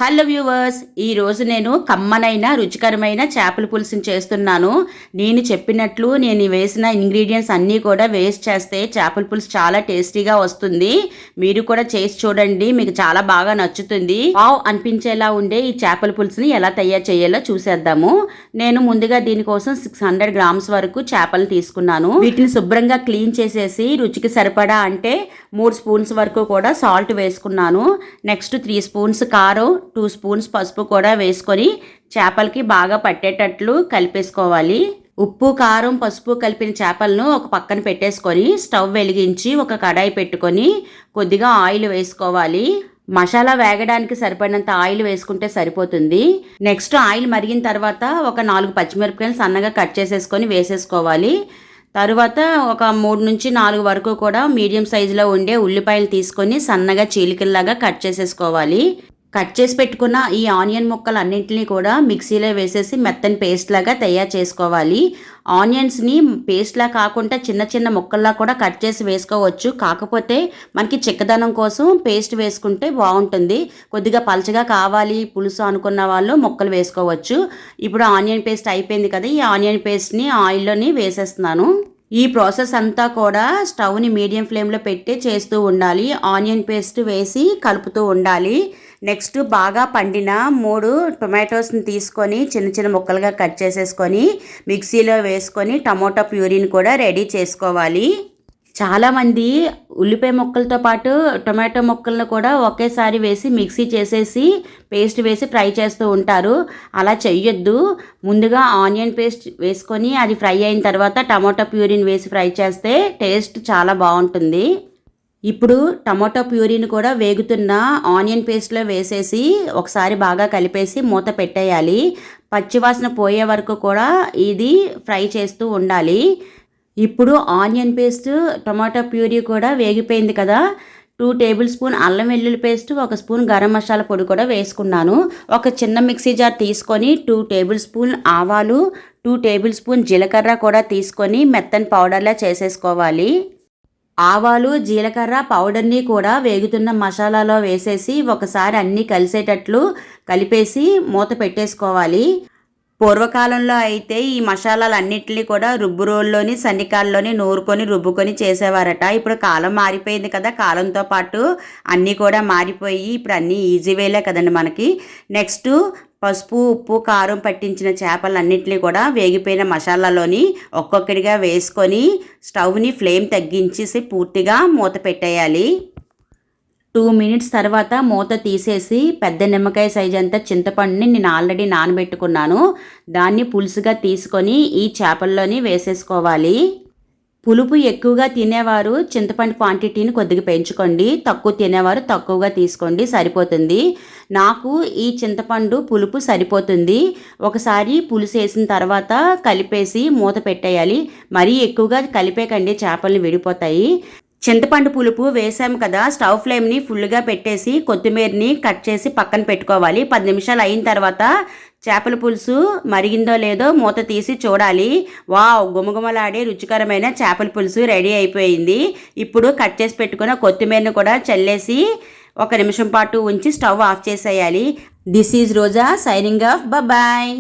Hello viewers, ఈరోజు నేను కమ్మనైన రుచికరమైన చేపల పులుసుని చేస్తున్నాను. నేను చెప్పినట్లు నేను వేసిన ఇంగ్రీడియంట్స్ అన్నీ కూడా వేస్ట్ చేస్తే చేపల పులుసు చాలా టేస్టీగా వస్తుంది. మీరు కూడా చేసి చూడండి, మీకు చాలా బాగా నచ్చుతుంది. వావ్ అనిపించేలా ఉండే ఈ చేపల పులుసుని ఎలా తయారు చేయాలో చూసేద్దాము. నేను ముందుగా దీనికోసం 600 గ్రామ్స్ వరకు చేపలు తీసుకున్నాను. వీటిని శుభ్రంగా క్లీన్ చేసేసి రుచికి సరిపడా అంటే 3 స్పూన్స్ వరకు కూడా సాల్ట్ వేసుకున్నాను. నెక్స్ట్ 3 స్పూన్స్ కారం, 2 స్పూన్స్ పసుపు కూడా వేసుకొని చేపలకి బాగా పట్టేటట్లు కలిపేసుకోవాలి. ఉప్పు, కారం, పసుపు కలిపిన చేపలను ఒక పక్కన పెట్టేసుకొని స్టవ్ వెలిగించి ఒక కడాయి పెట్టుకొని కొద్దిగా ఆయిల్ వేసుకోవాలి. మసాలా వేగడానికి సరిపడినంత ఆయిల్ వేసుకుంటే సరిపోతుంది. నెక్స్ట్ ఆయిల్ మరిగిన తర్వాత ఒక 4 పచ్చిమిరపకాయలు సన్నగా కట్ చేసేసుకొని వేసేసుకోవాలి. తరువాత ఒక 3 నుంచి 4 వరకు కూడా మీడియం సైజులో ఉండే ఉల్లిపాయలు తీసుకొని సన్నగా చీలికల్లాగా కట్ చేసేసుకోవాలి. కట్ చేసి పెట్టుకున్న ఈ ఆనియన్ ముక్కలు అన్నింటినీ కూడా మిక్సీలో వేసేసి మెత్తని పేస్ట్ లాగా తయారు చేసుకోవాలి. ఆనియన్స్ని పేస్ట్లా కాకుండా చిన్న చిన్న ముక్కల్లా కూడా కట్ చేసి వేసుకోవచ్చు. కాకపోతే మనకి చిక్కదనం కోసం పేస్ట్ వేసుకుంటే బాగుంటుంది. కొద్దిగా పలచగా కావాలి పులుసు అనుకున్న వాళ్ళు ముక్కలు వేసుకోవచ్చు. ఇప్పుడు ఆనియన్ పేస్ట్ అయిపోయింది కదా, ఈ ఆనియన్ పేస్ట్ని ఆయిల్లోని వేసేస్తున్నాను. ఈ ప్రాసెస్ అంతా కూడా స్టవ్ని మీడియం ఫ్లేమ్లో పెట్టి చేస్తూ ఉండాలి. ఆనియన్ పేస్ట్ వేసి కలుపుతూ ఉండాలి. నెక్స్ట్ బాగా పండిన 3 టొమాటోస్ని తీసుకొని చిన్న చిన్న ముక్కలుగా కట్ చేసేసుకొని మిక్సీలో వేసుకొని టమోటా ప్యూరీని కూడా రెడీ చేసుకోవాలి. చాలామంది ఉల్లిపాయ ముక్కలతో పాటు టొమాటో ముక్కలను కూడా ఒకేసారి వేసి మిక్సీ చేసేసి పేస్ట్ వేసి ఫ్రై చేస్తూ ఉంటారు. అలా చెయ్యొద్దు. ముందుగా ఆనియన్ పేస్ట్ వేసుకొని అది ఫ్రై అయిన తర్వాత టమోటా ప్యూరీని వేసి ఫ్రై చేస్తే టేస్ట్ చాలా బాగుంటుంది. ఇప్పుడు టమోటా ప్యూరీని కూడా వేగుతున్న ఆనియన్ పేస్ట్లో వేసేసి ఒకసారి బాగా కలిపేసి మూత పెట్టేయాలి. పచ్చివాసన పోయే వరకు కూడా ఇది ఫ్రై చేస్తూ ఉండాలి. ఇప్పుడు ఆనియన్ పేస్ట్, టమాటా ప్యూరీ కూడా వేగిపోయింది కదా, 2 టేబుల్ స్పూన్ అల్లం వెల్లుల్లి పేస్ట్, 1 స్పూన్ గరం మసాలా పొడి కూడా వేసుకున్నాను. ఒక చిన్న మిక్సీ జార్ తీసుకొని 2 టేబుల్ స్పూన్ ఆవాలు, 2 టేబుల్ స్పూన్ జీలకర్ర కూడా తీసుకొని మెత్తని పౌడర్లా చేసేసుకోవాలి. ఆవాలు, జీలకర్ర పౌడర్ని కూడా వేగుతున్న మసాలాలో వేసేసి ఒకసారి అన్నీ కలిసేటట్లు కలిపేసి మూత పెట్టేసుకోవాలి. పూర్వకాలంలో అయితే ఈ మసాలాలన్నింటినీ కూడా రుబ్బు రోల్లోని సన్నికాల్లోని నూరుకొని రుబ్బుకొని చేసేవారట. ఇప్పుడు కాలం మారిపోయింది కదా, కాలంతో పాటు అన్నీ కూడా మారిపోయి ఇప్పుడు అన్నీ ఈజీ వేలే కదండి మనకి. నెక్స్ట్ పసుపు, ఉప్పు, కారం పట్టించిన చేపలన్నింటినీ కూడా వేగిపోయిన మసాలాలోని ఒక్కొక్కటిగా వేసుకొని స్టవ్ని ఫ్లేమ్ తగ్గించేసి పూర్తిగా మూత పెట్టేయాలి. 2 మినిట్స్ తర్వాత మూత తీసేసి పెద్ద నిమ్మకాయ సైజ్ అంతా చింతపండుని నేను ఆల్రెడీ నానబెట్టుకున్నాను. దాన్ని పులుసుగా తీసుకొని ఈ చేపల్లోని వేసేసుకోవాలి. పులుపు ఎక్కువగా తినేవారు చింతపండు క్వాంటిటీని కొద్దిగా పెంచుకోండి, తక్కువ తినేవారు తక్కువగా తీసుకోండి, సరిపోతుంది. నాకు ఈ చింతపండు పులుపు సరిపోతుంది. ఒకసారి పులుసు వేసిన తర్వాత కలిపేసి మూత పెట్టేయాలి. మరీ ఎక్కువగా కలిపేకండి, చేపల్ని విడిపోతాయి. చింతపండు పులుపు వేసాము కదా, స్టవ్ ఫ్లేమ్ని ఫుల్గా పెట్టేసి కొత్తిమీరని కట్ చేసి పక్కన పెట్టుకోవాలి. 10 నిమిషాలు అయిన తర్వాత చేపల పులుసు మరిగిందో లేదో మూత తీసి చూడాలి. వావ్, గుమగుమలాడే రుచికరమైన చేపల పులుసు రెడీ అయిపోయింది. ఇప్పుడు కట్ చేసి పెట్టుకున్న కొత్తిమీరని కూడా చల్లేసి 1 నిమిషం పాటు ఉంచి స్టవ్ ఆఫ్ చేసేయాలి. This is Roja signing off. Bye.